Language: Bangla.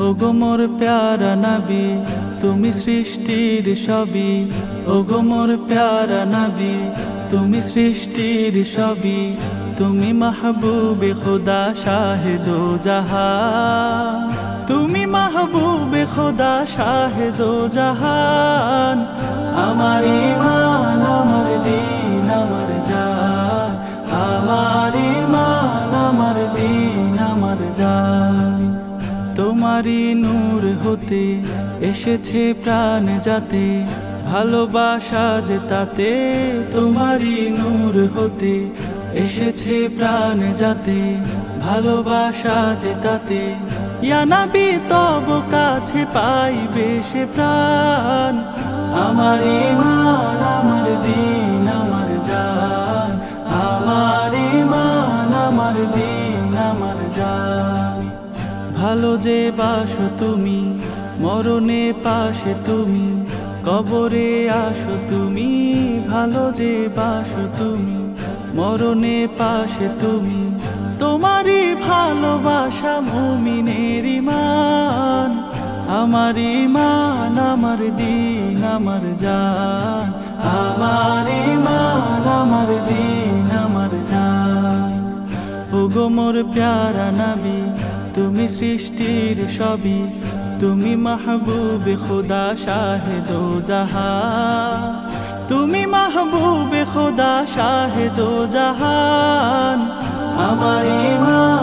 ওগো মোর প্যারা নবী তুমি সৃষ্টির সবই, ওগো মোর প্যারা নবী তুমি সৃষ্টির সবই, তুমি মাহবুবে খোদা শাহেদো জাহান, তুমি মাহবুবে খোদা শাহেদো জাহান। আমার ঈমান আমার দীন আমার জান, আমার ঈমান আমার দীন আমার জান। তোমারি নূর হতে এসেছে প্রাণ যাতে, ভালোবাসা যে তাতে তোমারি নূর হতে এসেছে প্রাণ যাতে, ভালোবাসা যে তাতে। ইয়া নবী তব কাছে পাইবে সে প্রাণ, আমার ঈমান আমার দীন আমার জান, আমার ঈমান আমার দীন আমার জান। ভালো যে বাসো তুমি মরণে পাশে তুমি, কবরে আসো তুমি, ভালো যে বাসো তুমি মরণে পাশে তুমি। তোমারই ভালোবাসা মুমিনের ঈমান, আমার ঈমান আমার দীন আমার জান, আমার ঈমান আমার দীন আমার জান। ওগো মোর প্যারা নবী তুমি সৃষ্টির সবই, তুমি মাহবুবে খোদা শাহেদো জাহান, তুমি মাহবুবে খোদা শাহেদো জাহান। আমার ঈমান